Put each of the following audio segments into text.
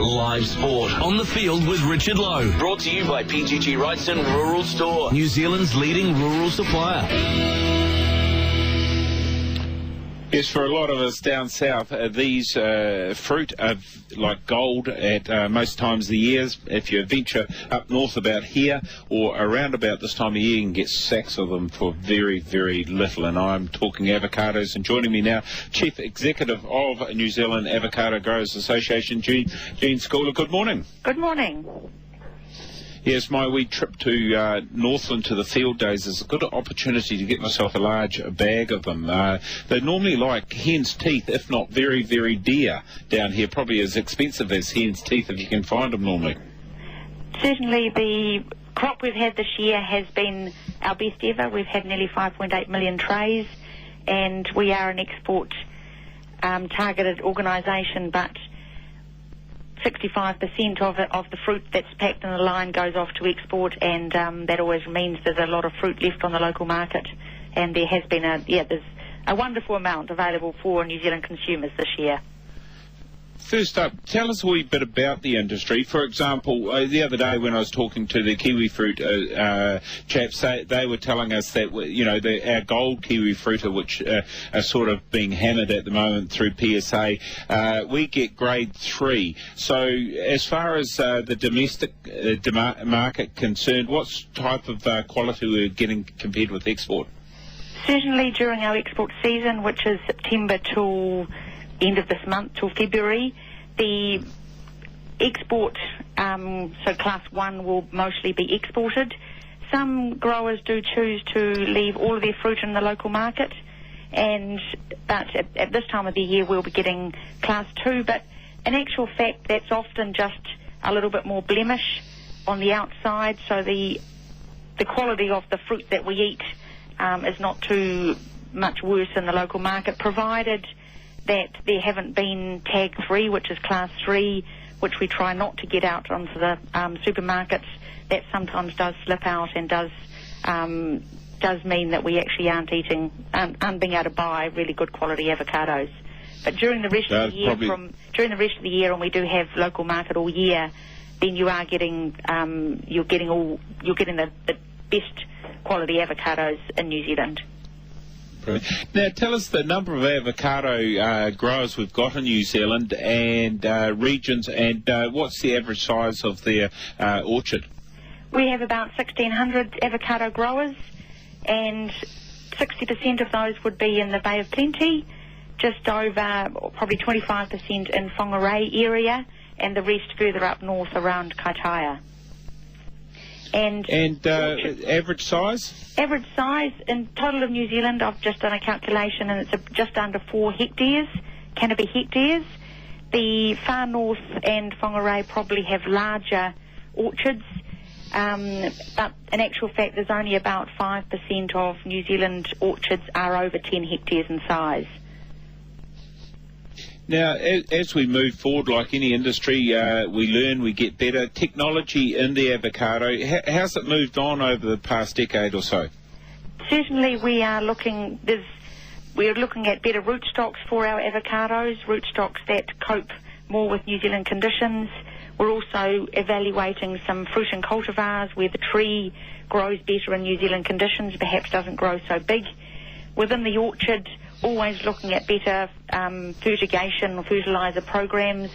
Live Sport. On the field with Richard Lowe. Brought to you by PGG Wrightson Rural Store. New Zealand's leading rural supplier. Yes, for a lot of us down south, these fruit are like gold at most times of the years. If you venture up north about here or around about this time of year, you can get sacks of them for very, very little. And I'm talking avocados. And joining me now, Chief Executive of New Zealand Avocado Growers Association, Jen Scoular. Good morning. Good morning. Yes, my wee trip to Northland to the field days is a good opportunity to get myself a large bag of them. They're normally like hen's teeth, if not very, very dear down here, probably as expensive as hen's teeth if you can find them normally. Certainly the crop we've had this year has been our best ever. We've had nearly 5.8 million trays, and we are an export targeted organisation, but 65% of the fruit that's packed in the line goes off to export, and that always means there's a lot of fruit left on the local market, and there has been there's a wonderful amount available for New Zealand consumers this year. First up, tell us a wee bit about the industry. For example, the other day when I was talking to the kiwi fruit chaps, they were telling us that, you know, our gold kiwi fruit, which are sort of being hammered at the moment through PSA, we get grade 3. So as far as the domestic market concerned, what type of quality we're getting compared with export? Certainly during our export season, which is September till end of this month till February, the export, so class 1 will mostly be exported. Some growers do choose to leave all of their fruit in the local market, but at this time of the year we'll be getting class 2, but in actual fact that's often just a little bit more blemish on the outside, so the quality of the fruit that we eat is not too much worse in the local market, provided that there haven't been tag 3, which is class 3, which we try not to get out onto the supermarkets. That sometimes does slip out and does mean that we actually aren't being able to buy really good quality avocados. But during the rest of the year, and we do have local market all year, then you are getting the best quality avocados in New Zealand. Now, tell us the number of avocado growers we've got in New Zealand and regions, and what's the average size of their orchard? We have about 1,600 avocado growers, and 60% of those would be in the Bay of Plenty, just over probably 25% in Whangarei area, and the rest further up north around Kaitaia. And average size? Average size in total of New Zealand, I've just done a calculation, and it's just under 4 hectares, canopy hectares. The far north and Whangarei probably have larger orchards, but in actual fact there's only about 5% of New Zealand orchards are over 10 hectares in size. Now, as we move forward, like any industry, we learn, we get better. Technology in the avocado, how's it moved on over the past decade or so? Certainly we are looking at better rootstocks for our avocados, rootstocks that cope more with New Zealand conditions. We're also evaluating some fruit and cultivars where the tree grows better in New Zealand conditions, perhaps doesn't grow so big. Within the orchard, always looking at better fertigation or fertiliser programs,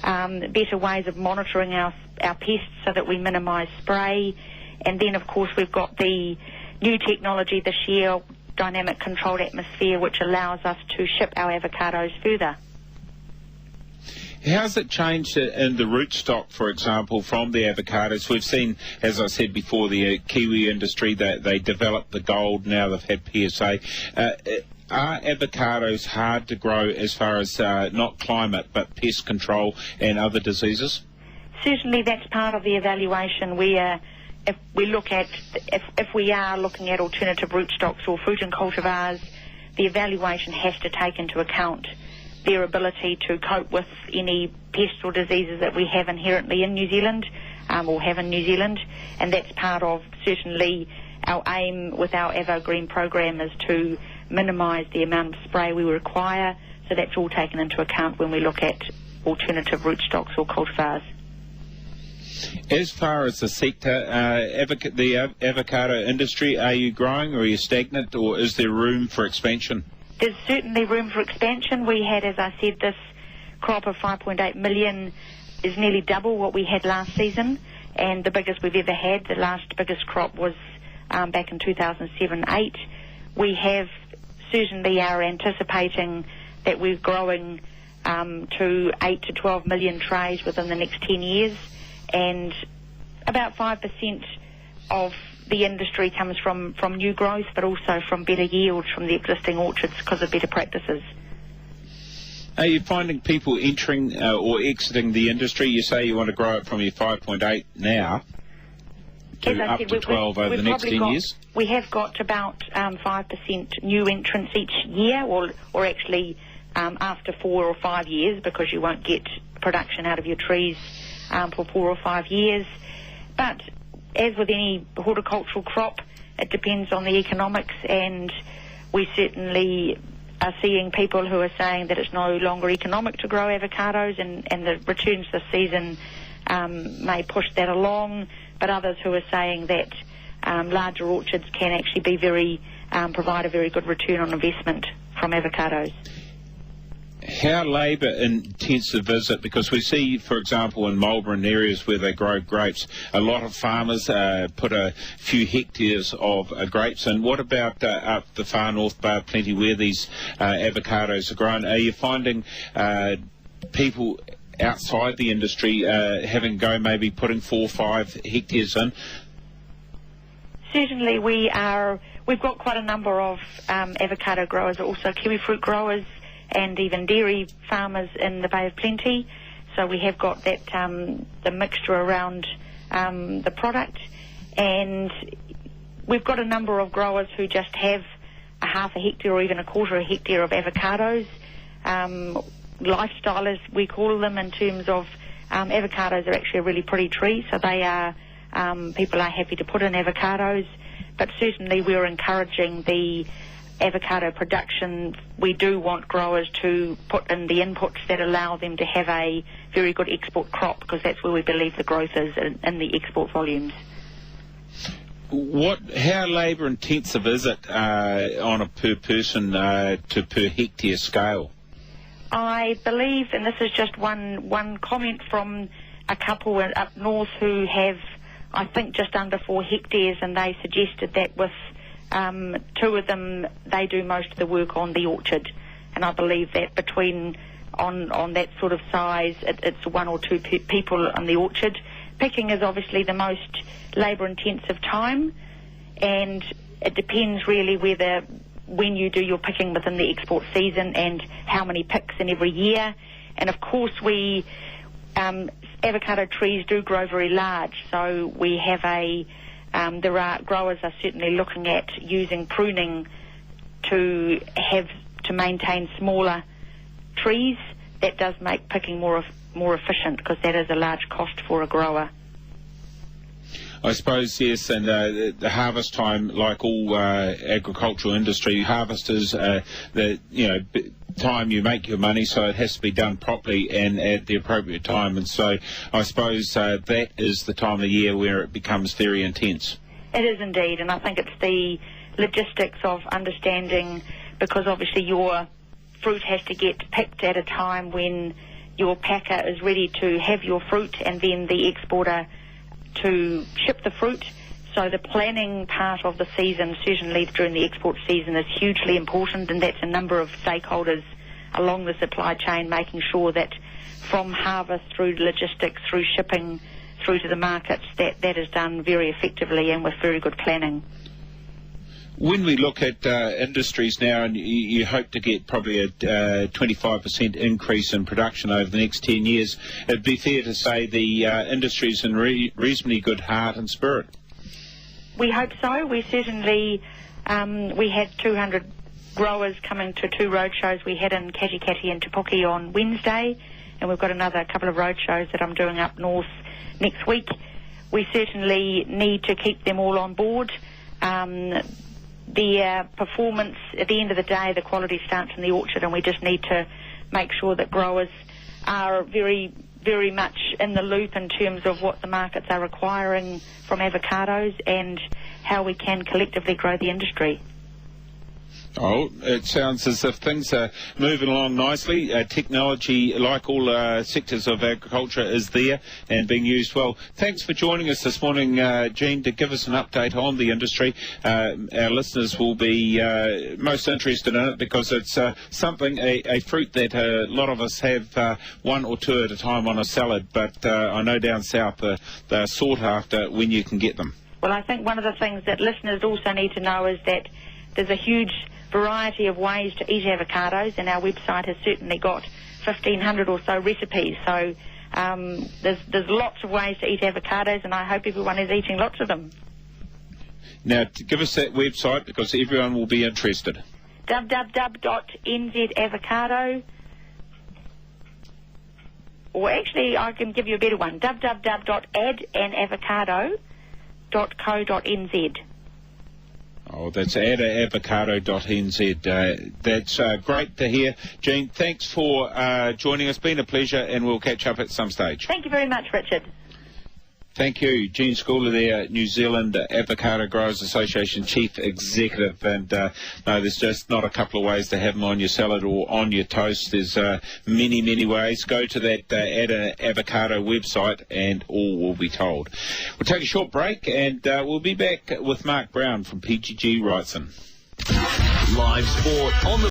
better ways of monitoring our pests so that we minimise spray. And then, of course, we've got the new technology this year, dynamic controlled atmosphere, which allows us to ship our avocados further. How's it changed in the rootstock, for example, from the avocados? We've seen, as I said before, the kiwi industry, they developed the gold, now they've had PSA. Are avocados hard to grow as far as not climate but pest control and other diseases? Certainly that's part of the evaluation. If we are looking at alternative rootstocks or fruit and cultivars, the evaluation has to take into account their ability to cope with any pests or diseases that we have inherently in New Zealand or have in New Zealand, and that's part of certainly our aim with our Avo Green program is to minimise the amount of spray we require, so that's all taken into account when we look at alternative rootstocks or cultivars. As far as the sector, the avocado industry, are you growing, or are you stagnant, or is there room for expansion? There's certainly room for expansion. We had, as I said, this crop of 5.8 million is nearly double what we had last season, and the biggest we've ever had. The last biggest crop was back in 2007-8. We certainly are anticipating that we're growing to 8 to 12 million trays within the next 10 years, and about 5% of the industry comes from new growth, but also from better yields from the existing orchards because of better practices. Are you finding people entering or exiting the industry? You say you want to grow it from your 5.8 now to up to 12 over the next 10 years? We have got about 5% new entrants each year, or actually after 4 or 5 years, because you won't get production out of your trees for 4 or 5 years. But as with any horticultural crop, it depends on the economics, and we certainly are seeing people who are saying that it's no longer economic to grow avocados, and the returns this season may push that along, but others who are saying that larger orchards can actually be provide a very good return on investment from avocados. How labour intensive is it? Because we see, for example, in Marlborough and areas where they grow grapes, a lot of farmers put a few hectares of grapes in. What about up the far north Bay of Plenty where these avocados are grown? Are you finding people outside the industry having go maybe putting 4 or 5 hectares in? Certainly we've got quite a number of avocado growers, also kiwi fruit growers, and even dairy farmers in the Bay of Plenty. So we have got that the mixture around the product, and we've got a number of growers who just have a half a hectare or even a quarter a hectare of avocados. Lifestyle, as we call them, in terms of avocados are actually a really pretty tree, so they are people are happy to put in avocados, but certainly we're encouraging the avocado production. We do want growers to put in the inputs that allow them to have a very good export crop, because that's where we believe the growth is in the export volumes. How labour intensive is it on a per person to per hectare scale? I believe, and this is just one comment from a couple up north who have, I think, just under 4 hectares, and they suggested that with 2 of them, they do most of the work on the orchard, and I believe that on that sort of size, it's 1 or 2 people on the orchard. Picking is obviously the most labour-intensive time, and it depends really when you do your picking within the export season and how many picks in every year. And of course avocado trees do grow very large, so we have growers are certainly looking at using pruning to maintain smaller trees. That does make picking more efficient, because that is a large cost for a grower. I suppose, yes, and the harvest time, like all agricultural industry, harvest is the time you make your money, so it has to be done properly and at the appropriate time, and so I suppose that is the time of year where it becomes very intense. It is indeed, and I think it's the logistics of understanding, because obviously your fruit has to get picked at a time when your packer is ready to have your fruit, and then the exporter to ship the fruit. So the planning part of the season, certainly during the export season, is hugely important, and that's a number of stakeholders along the supply chain making sure that from harvest through logistics, through shipping, through to the markets, that is done very effectively and with very good planning. When we look at industries now, and you hope to get probably a 25% increase in production over the next 10 years, it'd be fair to say the industry's in reasonably good heart and spirit. We hope so. We certainly, we had 200 growers coming to 2 roadshows we had in Katikati and Te Puke on Wednesday, and we've got another couple of roadshows that I'm doing up north next week. We certainly need to keep them all on board. The performance, at the end of the day, the quality starts in the orchard, and we just need to make sure that growers are very, very much in the loop in terms of what the markets are requiring from avocados and how we can collectively grow the industry. Oh, it sounds as if things are moving along nicely. Technology, like all sectors of agriculture, is there and being used well. Thanks for joining us this morning, Jen, to give us an update on the industry. Our listeners will be most interested in it because it's something, a fruit that a lot of us have one or two at a time on a salad, but I know down south they're sought after when you can get them. Well, I think one of the things that listeners also need to know is that there's a huge variety of ways to eat avocados, and our website has certainly got 1,500 or so recipes. So there's lots of ways to eat avocados, and I hope everyone is eating lots of them. Now, to give us that website, because everyone will be interested. www.NZAGA, or actually I can give you a better one, www.adanavocado.co.nz. Oh, that's avocado.nz. That's great to hear. Jen, thanks for joining us. Been a pleasure, and we'll catch up at some stage. Thank you very much, Richard. Thank you. Jen Scoular there, New Zealand Avocado Growers Association Chief Executive. And no, there's just not a couple of ways to have them on your salad or on your toast. There's many, many ways. Go to that Avocado website and all will be told. We'll take a short break and we'll be back with Mark Brown from PGG Wrightson. Live sport on the